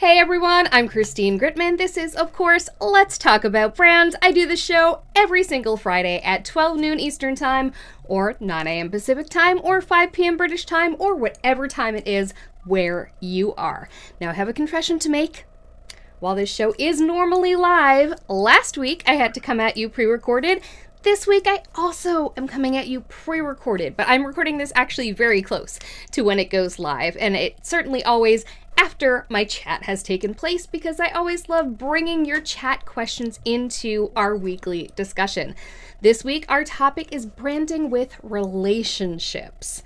Hey everyone, I'm Christine Gritman. This is, of course, Let's Talk About Brand. I do the show every single Friday at 12 noon Eastern Time, or 9 a.m. Pacific Time, or 5 p.m. British Time, or whatever time it is where you are. Now, I have a confession to make. While this show is normally live, last week I had to come at you pre-recorded. This week I also am coming at you pre-recorded, but I'm recording this actually very close to when it goes live, and it certainly always after my chat has taken place because I always love bringing your chat questions into our weekly discussion. This week our topic is branding with relationships.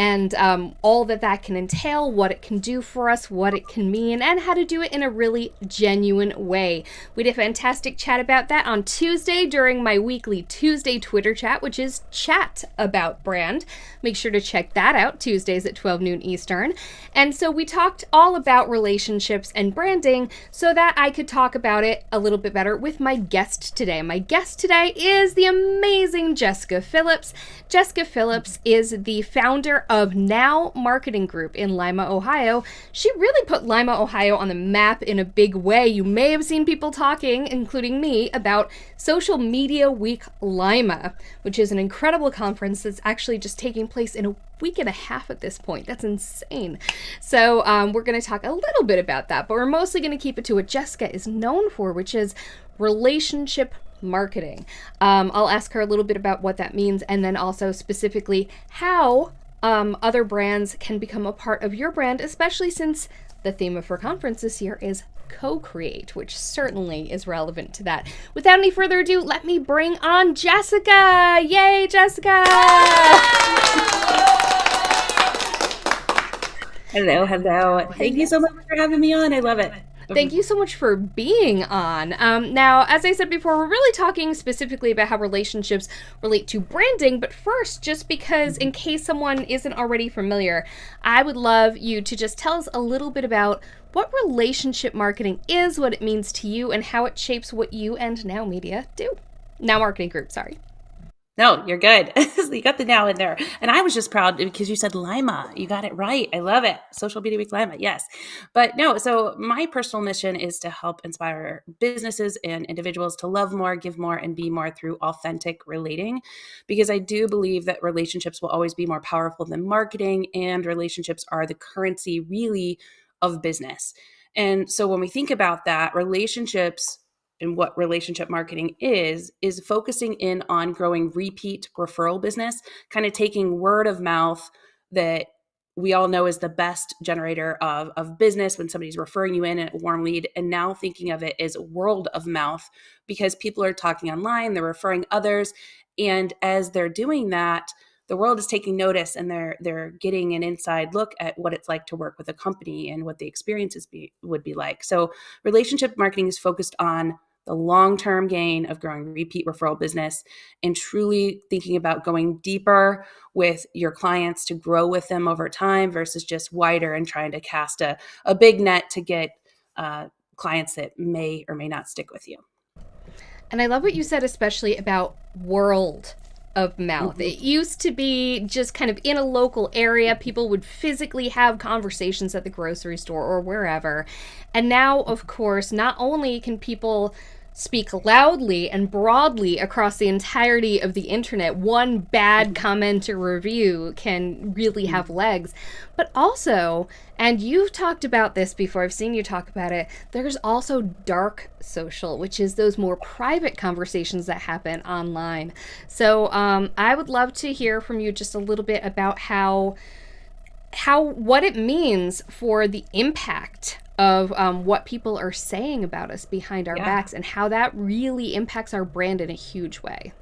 And all that can entail, what it can do for us, what it can mean, and how to do it in a really genuine way. We did a fantastic chat about that on Tuesday during my weekly Tuesday Twitter chat, which is Chat About Brand. Make sure to check that out, Tuesdays at 12 noon Eastern. And so we talked all about relationships and branding so that I could talk about it a little bit better with my guest today. My guest today is the amazing Jessika Phillips. Jessika Phillips is the founder of Now Marketing Group in Lima, Ohio. She really put Lima, Ohio on the map in a big way. You may have seen people talking, including me, about Social Media Week Lima, which is an incredible conference that's actually just taking place in a week and a half at this point. That's insane. So we're going to talk a little bit about that, but we're mostly going to keep it to what Jessika is known for, which is relationship marketing. I'll ask her a little bit about what that means, and then also specifically how other brands can become a part of your brand, especially since the theme of her conference this year is co-create, which certainly is relevant to that. Without any further ado, let me bring on Jessika. Yay, Jessika! Hello. Thank you so much for having me on. I love it. Thank you so much for being on. Now, as I said before, we're really talking specifically about how relationships relate to branding, but first, just because in case someone isn't already familiar, I would love you to just tell us a little bit about what relationship marketing is, what it means to you, and how it shapes what you and Now Media do. Now Marketing Group, sorry. No, you're good. You got the now in there. And I was just proud because you said Lima. You got it right. I love it. Social Media Week Lima. Yes. But no, so my personal mission is to help inspire businesses and individuals to love more, give more, and be more through authentic relating. Because I do believe that relationships will always be more powerful than marketing, and relationships are the currency really of business. And so when we think about that, relationships and what relationship marketing is focusing in on growing repeat referral business, kind of taking word of mouth that we all know is the best generator of business when somebody's referring you in a warm lead, and now thinking of it as world of mouth because people are talking online, they're referring others. And as they're doing that, the world is taking notice, and they're getting an inside look at what it's like to work with a company and what the experiences would be like. So relationship marketing is focused on the long-term gain of growing repeat referral business and truly thinking about going deeper with your clients to grow with them over time versus just wider and trying to cast a big net to get clients that may or may not stick with you. And I love what you said, especially about world of mouth. Mm-hmm. It used to be just kind of in a local area. People would physically have conversations at the grocery store or wherever. And now, of course, not only can people speak loudly and broadly across the entirety of the internet, one bad comment or review can really have legs, but also, and you've talked about this before, I've seen you talk about it, there's also dark social, which is those more private conversations that happen online. So I would love to hear from you just a little bit about what it means for the impact of what people are saying about us behind our backs, and how that really impacts our brand in a huge way.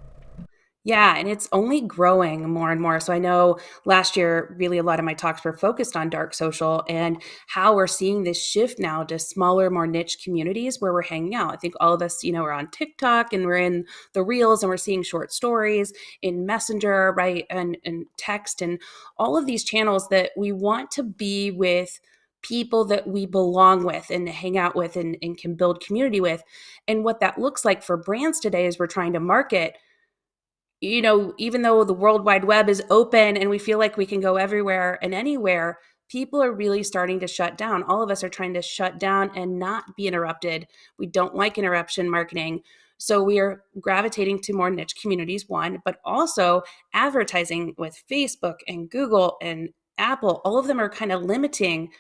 Yeah, and it's only growing more and more. So I know last year, really a lot of my talks were focused on dark social and how we're seeing this shift now to smaller, more niche communities where we're hanging out. I think all of us, we're on TikTok and we're in the reels and we're seeing short stories in Messenger, right? And text and all of these channels that we want to be with people that we belong with and hang out with and can build community with. And what that looks like for brands today is we're trying to market, even though the World Wide Web is open and we feel like we can go everywhere and anywhere, people are really starting to shut down. All of us are trying to shut down and not be interrupted. We don't like interruption marketing. So we are gravitating to more niche communities, one, but also advertising with Facebook and Google and Apple. All of them are kind of limiting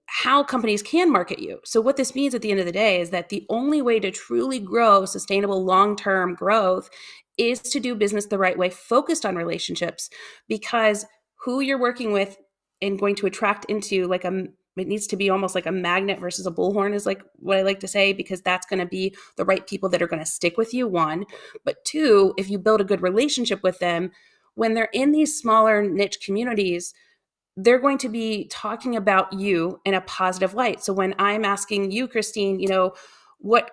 how companies can market you. So what this means at the end of the day is that the only way to truly grow sustainable long-term growth is to do business the right way, focused on relationships, because who you're working with and going to attract into like it needs to be almost like a magnet versus a bullhorn is like what I like to say, because that's going to be the right people that are going to stick with you, one. But two, if you build a good relationship with them, when they're in these smaller niche communities, they're going to be talking about you in a positive light. So when I'm asking you, Christine, what,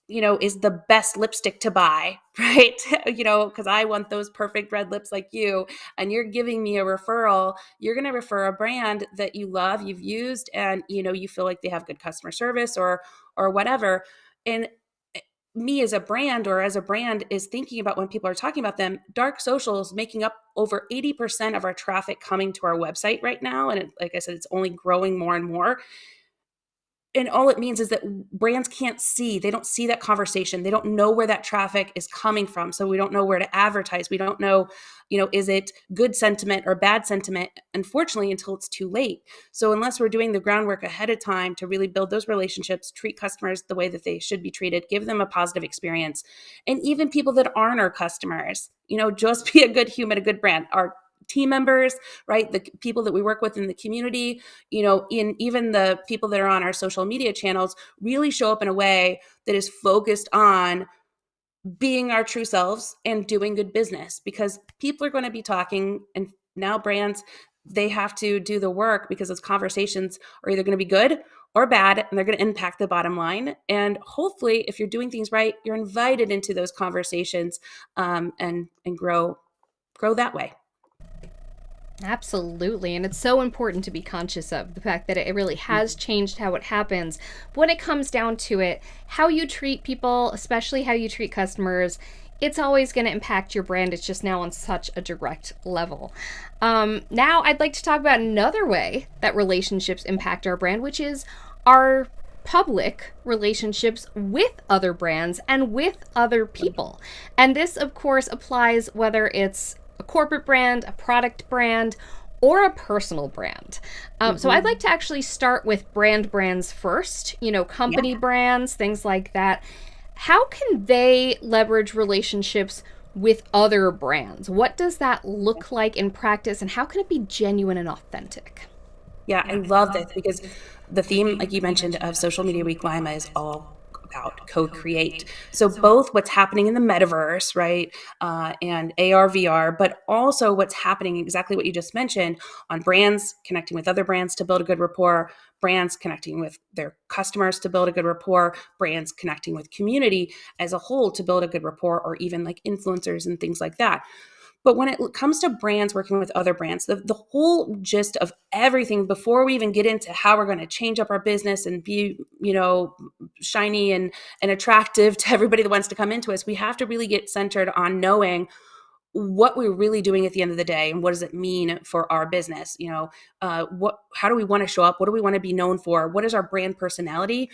is the best lipstick to buy, right? Because I want those perfect red lips like you, and you're giving me a referral, you're going to refer a brand that you love, you've used, and, you feel like they have good customer service or whatever. And me as a brand or as a brand is thinking about when people are talking about them, dark social is making up over 80% of our traffic coming to our website right now. And like I said, it's only growing more and more. And all it means is that brands can't see, they don't see that conversation. They don't know where that traffic is coming from. So we don't know where to advertise. We don't know, is it good sentiment or bad sentiment, unfortunately, until it's too late. So unless we're doing the groundwork ahead of time to really build those relationships, treat customers the way that they should be treated, give them a positive experience. And even people that aren't our customers, just be a good human, a good brand. Our team members, right? The people that we work with in the community, in even the people that are on our social media channels, really show up in a way that is focused on being our true selves and doing good business, because people are going to be talking, and now brands, they have to do the work, because those conversations are either going to be good or bad, and they're going to impact the bottom line. And hopefully, if you're doing things right, you're invited into those conversations, and grow that way. Absolutely. And it's so important to be conscious of the fact that it really has changed how it happens. But when it comes down to it, how you treat people, especially how you treat customers, it's always going to impact your brand. It's just now on such a direct level. Now, I'd like to talk about another way that relationships impact our brand, which is our public relationships with other brands and with other people. And this, of course, applies whether it's a corporate brand, a product brand, or a personal brand. So I'd like to actually start with brands first, company brands, things like that. How can they leverage relationships with other brands? What does that look like in practice, and how can it be genuine and authentic? Yeah, I love this, because the theme, like you mentioned, of Social Media Week Lima is all about co-create. So both what's happening in the metaverse, right, and AR, VR, but also what's happening, exactly what you just mentioned, on brands connecting with other brands to build a good rapport, brands connecting with their customers to build a good rapport, brands connecting with community as a whole to build a good rapport, or even like influencers and things like that. But when it comes to brands working with other brands, the whole gist of everything, before we even get into how we're going to change up our business and be, shiny and attractive to everybody that wants to come into us, we have to really get centered on knowing what we're really doing at the end of the day, and what does it mean for our business. How do we want to show up? What do we want to be known for? What is our brand personality?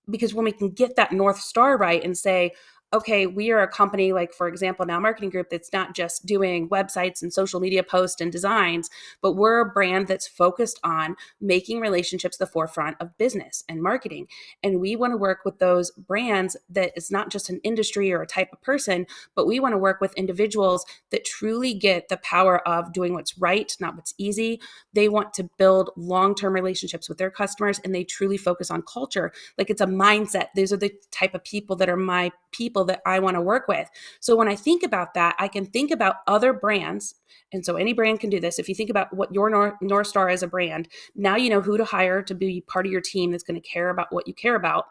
Because when we can get that North Star right and say, okay, we are a company, like, for example, Now Marketing Group, that's not just doing websites and social media posts and designs, but we're a brand that's focused on making relationships the forefront of business and marketing. And we want to work with those brands that is not just an industry or a type of person, but we want to work with individuals that truly get the power of doing what's right, not what's easy. They want to build long-term relationships with their customers, and they truly focus on culture. Like, it's a mindset. These are the type of people that are my people that I want to work with. So when I think about that, I can think about other brands. And so any brand can do this. If you think about what your North Star is, a brand, now you know who to hire to be part of your team that's going to care about what you care about.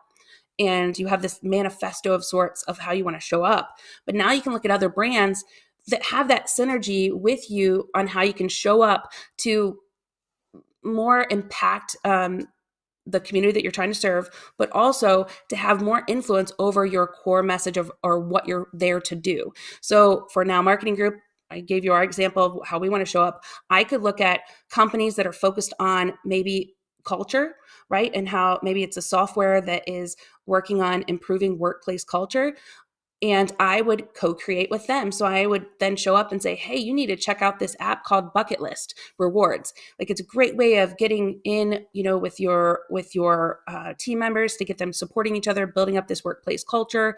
And you have this manifesto of sorts of how you want to show up. But now you can look at other brands that have that synergy with you on how you can show up to more impact the community that you're trying to serve, but also to have more influence over your core message of, or what you're there to do. So for Now Marketing Group, I gave you our example of how we want to show up. I could look at companies that are focused on maybe culture, right? And how maybe it's a software that is working on improving workplace culture, and I would co-create with them. So I would then show up and say, hey, you need to check out this app called Bucket List Rewards. Like, it's a great way of getting in, with your team members, to get them supporting each other, building up this workplace culture.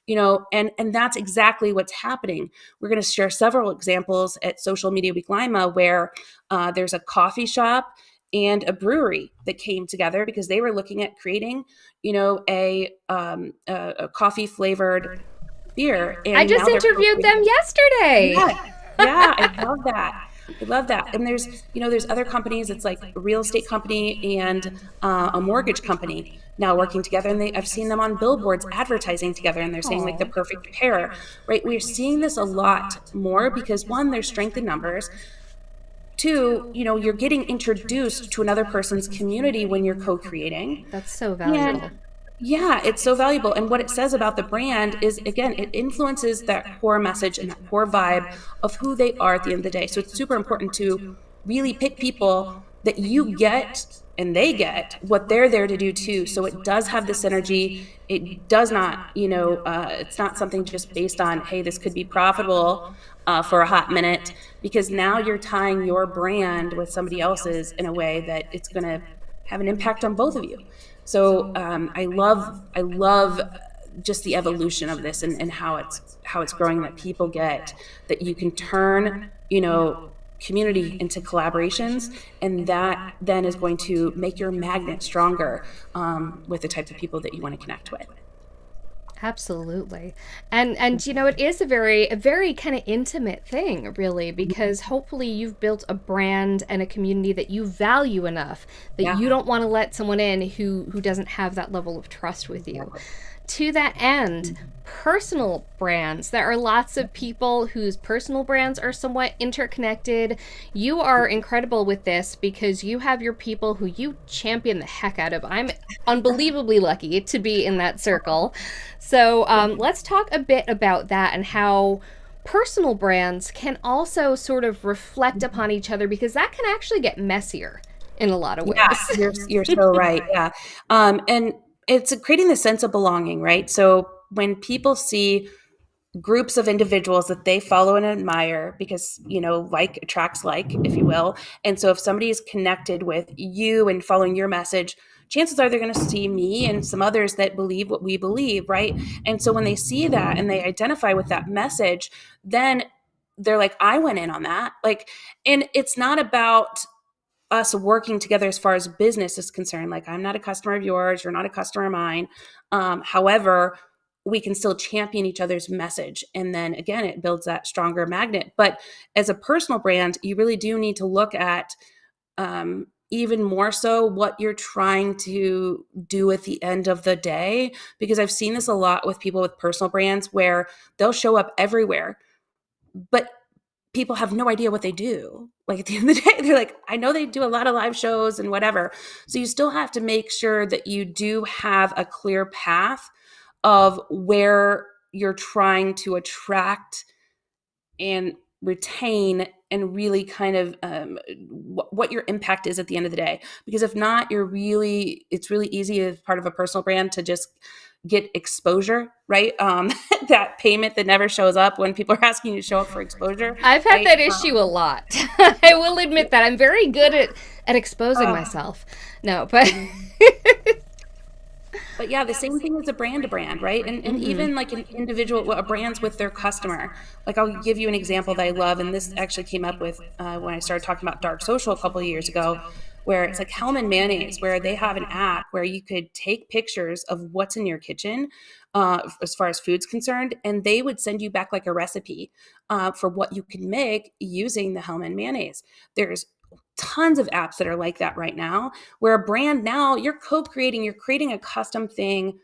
And that's exactly what's happening. We're going to share several examples at Social Media Week Lima, where there's a coffee shop and a brewery that came together because they were looking at creating, a coffee flavored beer, I and just now they're interviewed them yesterday. yeah, yeah, I love that. I love that. And there's other companies. It's like a real estate company and a mortgage company now working together, and I've seen them on billboards advertising together, and they're saying like the Aw. perfect pair, right? We're seeing this a lot more because, one, there's strength in numbers. Two, you're getting introduced to another person's community when you're co-creating. That's so And valuable. yeah, it's so valuable. And what it says about the brand is, again, it influences that core message and that core vibe of who they are at the end of the day. So it's super important to really pick people that you get and they get what they're there to do too. So it does have the synergy. It does not, it's not something just based on, hey, this could be profitable for a hot minute, because now you're tying your brand with somebody else's in a way that it's going to have an impact on both of you. So I love just the evolution of this, and how it's growing, that people get that you can turn, community into collaborations, and that then is going to make your magnet stronger with the type of people that you want to connect with. Absolutely. And it is a very kind of intimate thing, really, because hopefully you've built a brand and a community that you value enough that Yeah. you don't want to let someone in who doesn't have that level of trust with you. To that end, personal brands. There are lots of people whose personal brands are somewhat interconnected. You are incredible with this because you have your people who you champion the heck out of. I'm unbelievably lucky to be in that circle. So let's talk a bit about that and how personal brands can also sort of reflect upon each other, because that can actually get messier in a lot of Yeah, ways. you're so right. Yeah. And it's creating the sense of belonging, right? So when people see groups of individuals that they follow and admire, because like attracts like, if you will, and so if somebody is connected with you and following your message, chances are they're going to see me and some others that believe what we believe, right? And so when they see that and they identify with that message, then they're like, I went in on that. Like, and it's not about us working together as far as business is concerned. Like, I'm not a customer of yours, you're not a customer of mine. However, we can still champion each other's message. And then again, it builds that stronger magnet. But as a personal brand, you really do need to look at even more so what you're trying to do at the end of the day. Because I've seen this a lot with people with personal brands where they'll show up everywhere, but people have no idea what they do. Like, at the end of the day, they're like, I know they do a lot of live shows and whatever. So you still have to make sure that you do have a clear path of where you're trying to attract and retain, and really kind of what your impact is at the end of the day. Because if not, it's really easy as part of a personal brand to just get exposure, right? That payment that never shows up when people are asking you to show up for exposure, I've had right? that issue a lot. I will admit that. I'm very good at exposing myself. No, but But yeah, the same thing as a brand to brand, right? And even like an individual, a brand's with their customer. Like, I'll give you an example that I love, and this actually came up with when I started talking about dark social a couple of years ago, where it's like Hellman Mayonnaise, where they have an app where you could take pictures of what's in your kitchen as far as food's concerned, and they would send you back like a recipe for what you can make using the Hellman Mayonnaise. There's tons of apps that are like that right now, where a brand, now you're co-creating, you're creating a custom thing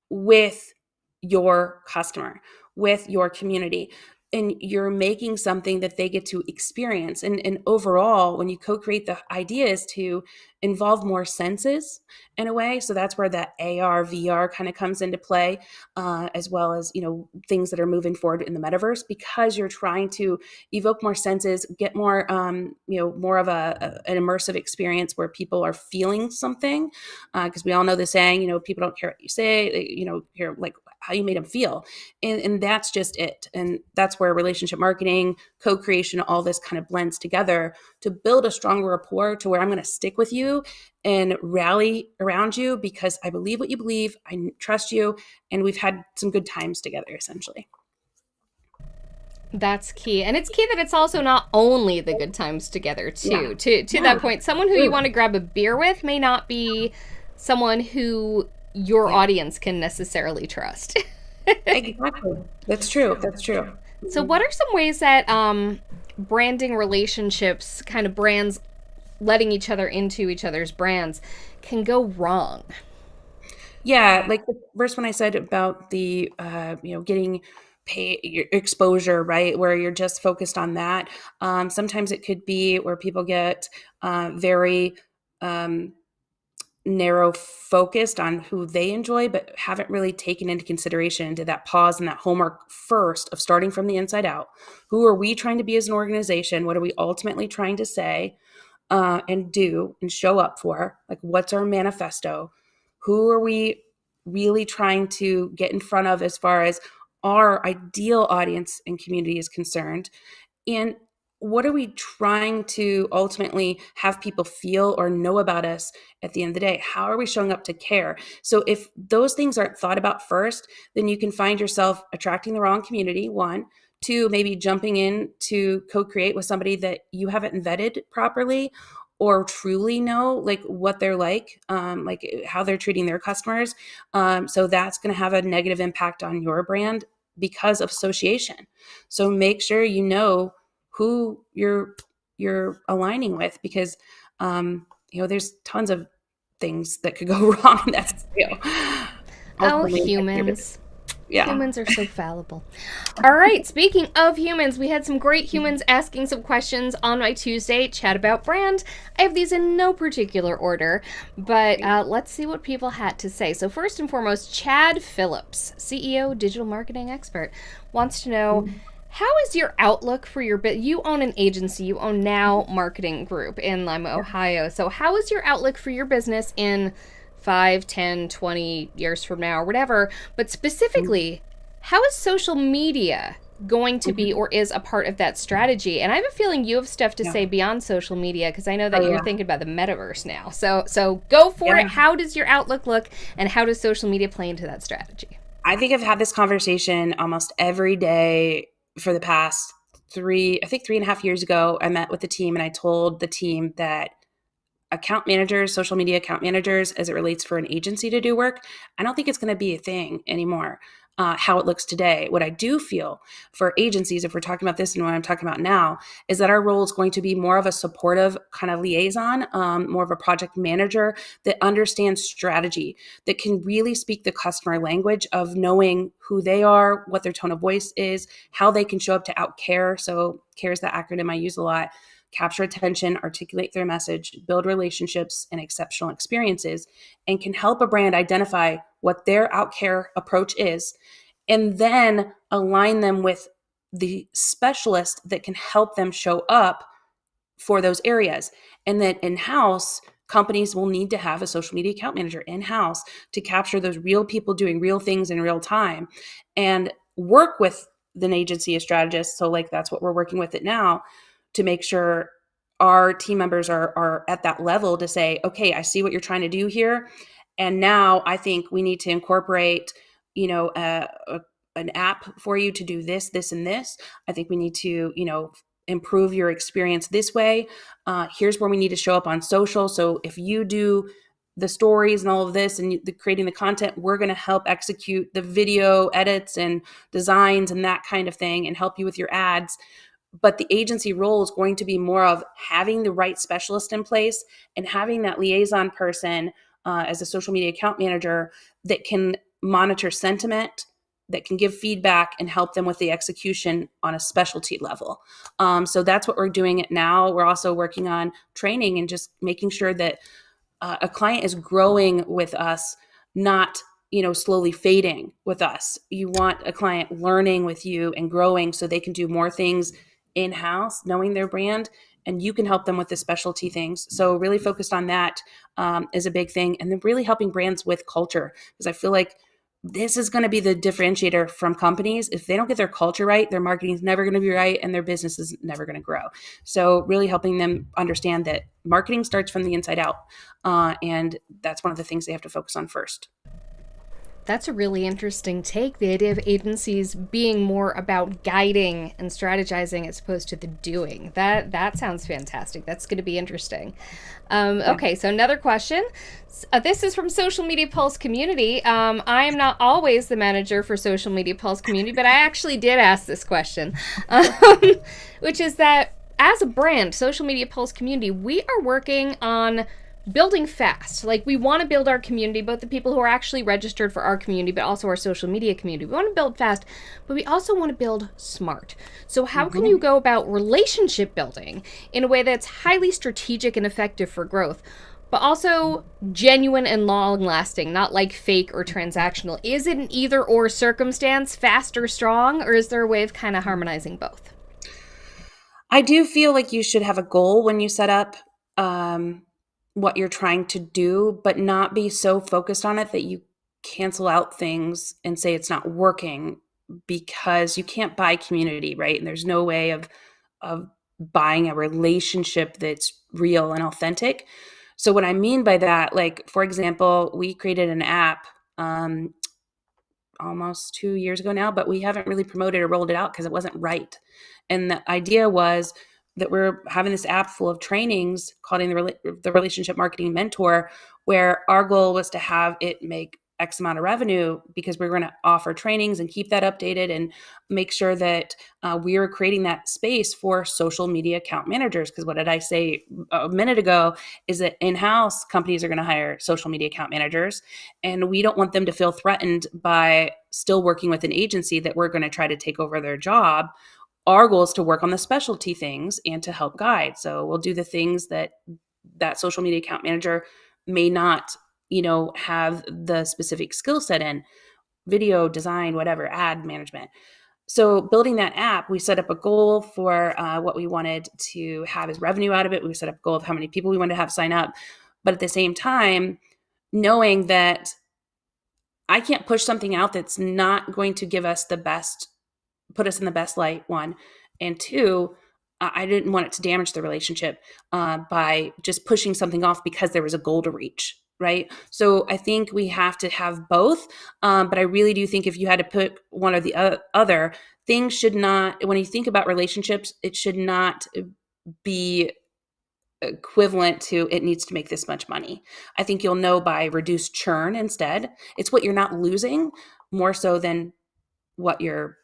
with your customer, with your community. and you're making something that they get to experience. And overall, when you co-create, the idea is to involve more senses in a way. So that's where that AR, VR kind of comes into play, as well as, things that are moving forward in the metaverse, because you're trying to evoke more senses, get more, more of an immersive experience where people are feeling something. Because we all know the saying, people don't care what you say, they, care like how you made them feel. And that's just it. And that's where relationship marketing, co-creation, all this kind of blends together to build a stronger rapport, to where I'm going to stick with you and rally around you because I believe what you believe, I trust you, and we've had some good times together, essentially. That's key. And it's key that it's also not only the good times together Yeah. too. To Yeah. that point, someone who you want to grab a beer with may not be someone who your audience can necessarily trust. Exactly. That's true. That's true. So what are some ways that branding relationships, kind of brands letting each other into each other's brands, can go wrong? Yeah, like the first one I said about the getting pay your exposure, right? Where you're just focused on that. Sometimes it could be where people get very um, narrow focused on who they enjoy, but haven't really taken into consideration, did that pause and that homework first of starting from the inside out. Who are we trying to be as an organization? What are we ultimately trying to say and do and show up for? Like, what's our manifesto? Who are we really trying to get in front of as far as our ideal audience and community is concerned? And what are we trying to ultimately have people feel or know about us at the end of the day? How are we showing up to care? So if those things aren't thought about first, then you can find yourself attracting the wrong community, one. Two, maybe jumping in to co-create with somebody that you haven't vetted properly or truly know like what they're like how they're treating their customers. So that's going to have a negative impact on your brand because of association. So make sure you know who you're aligning with, because there's tons of things that could go wrong in that scenario. Oh, Ultimately, humans. yeah. Humans are so fallible. All right, speaking of humans, we had some great humans asking some questions on my Tuesday chat about brand. I have these in no particular order, but let's see what people had to say. So first and foremost, Chad Phillips, CEO, digital marketing expert, wants to know, how is your outlook for your bit? You own an agency, you own Now Marketing Group in Lima, Ohio. So how is your outlook for your business in 5, 10, 20 years from now or whatever? But specifically, how is social media going to be or is a part of that strategy? And I have a feeling you have stuff to say beyond social media, because I know that you're thinking about the metaverse now. So go for it. How does your outlook look, and how does social media play into that strategy? I think I've had this conversation almost every day for the past 3.5 years ago. I met with the team and I told the team that account managers, social media account managers, as it relates for an agency to do work, I don't think it's going to be a thing anymore. How it looks today. What I do feel for agencies, if we're talking about this and what I'm talking about now, is that our role is going to be more of a supportive kind of liaison, more of a project manager that understands strategy, that can really speak the customer language of knowing who they are, what their tone of voice is, how they can show up to out care. So care is the acronym I use a lot. Capture attention, articulate their message, build relationships and exceptional experiences, and can help a brand identify what their outcare approach is, and then align them with the specialist that can help them show up for those areas. And then in-house, companies will need to have a social media account manager in-house to capture those real people doing real things in real time, and work with an agency, a strategist. So like that's what we're working with it now, to make sure our team members are at that level to say, okay, I see what you're trying to do here. And now I think we need to incorporate, an app for you to do this, this, and this. I think we need to, improve your experience this way. Here's where we need to show up on social. So if you do the stories and all of this and creating the content, we're going to help execute the video edits and designs and that kind of thing and help you with your ads. But the agency role is going to be more of having the right specialist in place and having that liaison person as a social media account manager that can monitor sentiment, that can give feedback and help them with the execution on a specialty level. So that's what we're doing now. We're also working on training and just making sure that a client is growing with us, not slowly fading with us. You want a client learning with you and growing so they can do more things in-house, knowing their brand, and you can help them with the specialty things. So really focused on that is a big thing. And then really helping brands with culture, because I feel like this is going to be the differentiator from companies. If they don't get their culture right, their marketing is never going to be right and their business is never going to grow. So really helping them understand that marketing starts from the inside out. And that's one of the things they have to focus on first. That's a really interesting take, the idea of agencies being more about guiding and strategizing as opposed to the doing. That sounds fantastic. That's going to be interesting. Okay, so another question. This is from Social Media Pulse Community. I am not always the manager for Social Media Pulse Community, but I actually did ask this question, which is that as a brand, Social Media Pulse Community, we are working on building fast. Like, we want to build our community, both the people who are actually registered for our community, but also our social media community. We want to build fast, but we also want to build smart. So how can you go about relationship building in a way that's highly strategic and effective for growth, but also genuine and long-lasting, not like fake or transactional? Is it an either-or circumstance, fast or strong, or is there a way of kind of harmonizing both? I do feel like you should have a goal when you set up what you're trying to do, but not be so focused on it that you cancel out things and say it's not working, because you can't buy community, right? And there's no way of buying a relationship that's real and authentic. So what I mean by that, like, for example, we created an app almost 2 years ago now, but we haven't really promoted or rolled it out because it wasn't right. And the idea was that we're having this app full of trainings called the Relationship Marketing Mentor, where our goal was to have it make X amount of revenue, because we're going to offer trainings and keep that updated and make sure that we are creating that space for social media account managers. Because what did I say a minute ago is that in-house companies are going to hire social media account managers, and we don't want them to feel threatened by still working with an agency that we're going to try to take over their job. Our goal is to work on the specialty things and to help guide. So we'll do the things that social media account manager may not, have the specific skill set in: video design, whatever, ad management. So building that app, we set up a goal for what we wanted to have as revenue out of it. We set up a goal of how many people we wanted to have sign up. But at the same time, knowing that I can't push something out that's not going to give us the best, put us in the best light, one. And two, I didn't want it to damage the relationship by just pushing something off because there was a goal to reach, right? So I think we have to have both. But I really do think if you had to put one or the other, things should not, when you think about relationships, it should not be equivalent to it needs to make this much money. I think you'll know by reduced churn instead. It's what you're not losing more so than what you're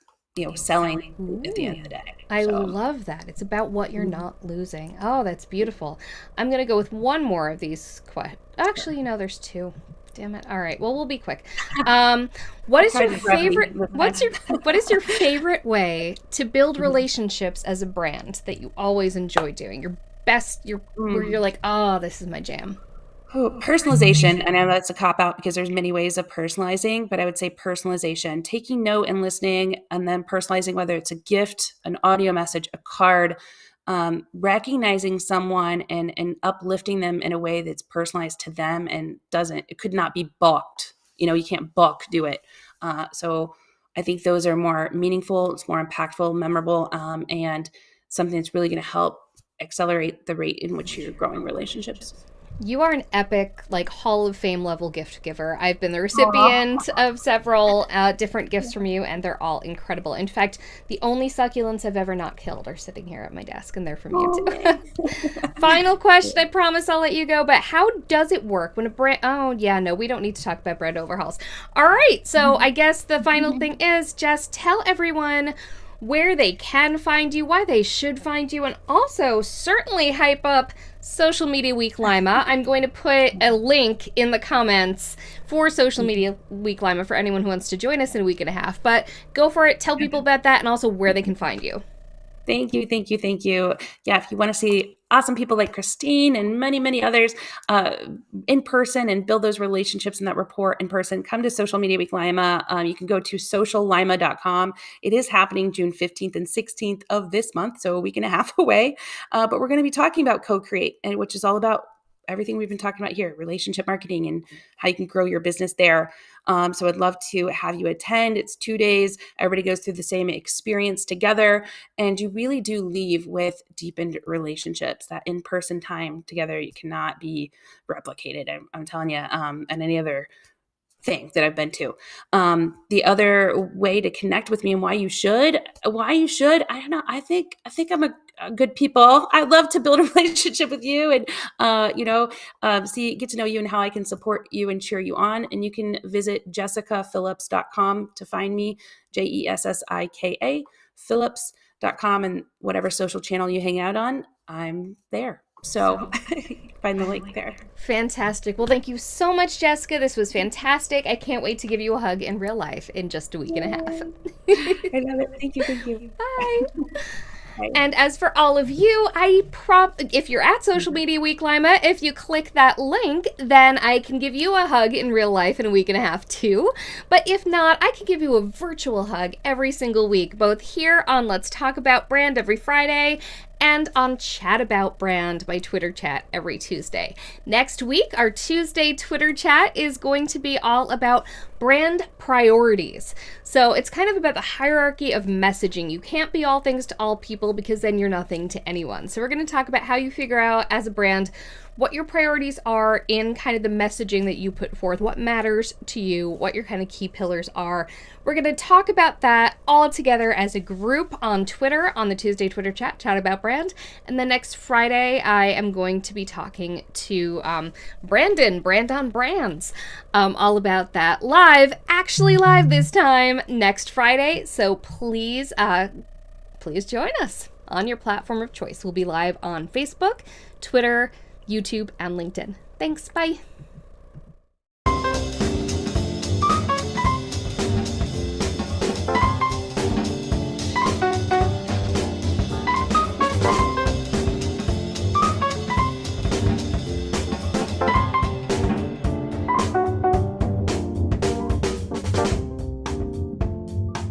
selling at the end of the day. I love that. It's about what you're not losing. Oh, that's beautiful. I'm going to go with one more of these Actually, there's two. Damn it. All right. Well, we'll be quick. What is your favorite what is your favorite way to build relationships as a brand that you always enjoy doing? Your best, where you're like, "Oh, this is my jam." Personalization. I know that's a cop-out because there's many ways of personalizing, but I would say personalization, taking note and listening, and then personalizing, whether it's a gift, an audio message, a card, recognizing someone and uplifting them in a way that's personalized to them and it could not be balked. You can't balk do it. So I think those are more meaningful, it's more impactful, memorable, and something that's really going to help accelerate the rate in which you're growing relationships. You are an epic, Hall of Fame level gift giver. I've been the recipient of several different gifts from you, and they're all incredible. In fact, the only succulents I've ever not killed are sitting here at my desk, and they're from you too. Final question, I promise I'll let you go, but how does it work when a brand... Oh, yeah, no, we don't need to talk about brand overhauls. All right, so I guess the final thing is just tell everyone where they can find you, why they should find you, and also certainly hype up Social Media Week Lima. I'm going to put a link in the comments for Social Media Week Lima for anyone who wants to join us in a week and a half. But go for it. Tell people about that and also where they can find you. Thank you, thank you, thank you. Yeah, if you want to see awesome people like Christine and many, many others in person and build those relationships and that rapport in person, come to Social Media Week Lima. You can go to sociallima.com. It is happening June 15th and 16th of this month, so a week and a half away. But we're going to be talking about Co-Create, which is all about everything we've been talking about here, relationship marketing and how you can grow your business there. So I'd love to have you attend. It's 2 days. Everybody goes through the same experience together. And you really do leave with deepened relationships. That in-person time together, you cannot be replicated. I'm telling you, and any other thing that I've been to. The other way to connect with me and why you should, I don't know. I think I'm a good people. I love to build a relationship with you and, get to know you and how I can support you and cheer you on. And you can visit jessikaphillips.com to find me, Jessika, Phillips.com, and whatever social channel you hang out on, I'm there. So find the link there. Fantastic. Well, thank you so much, Jessica. This was fantastic. I can't wait to give you a hug in real life in just a week and a half. I love it. Thank you. Thank you. Bye. And as for all of you, if you're at Social Media Week Lima, if you click that link, then I can give you a hug in real life in a week and a half too. But if not, I can give you a virtual hug every single week, both here on Let's Talk About Brand every Friday and on Chat About Brand, my Twitter chat, every Tuesday. Next week, our Tuesday Twitter chat is going to be all about brand priorities. So it's kind of about the hierarchy of messaging. You can't be all things to all people because then you're nothing to anyone. So we're going to talk about how you figure out as a brand what your priorities are in kind of the messaging that you put forth, what matters to you, what your kind of key pillars are. We're going to talk about that all together as a group on Twitter, on the Tuesday Twitter chat About Brand. And then next Friday, I am going to be talking to Brandon, Brand on Brands, all about that actually live this time next Friday. So please join us on your platform of choice. We'll be live on Facebook, Twitter, YouTube, and LinkedIn. Thanks. Bye.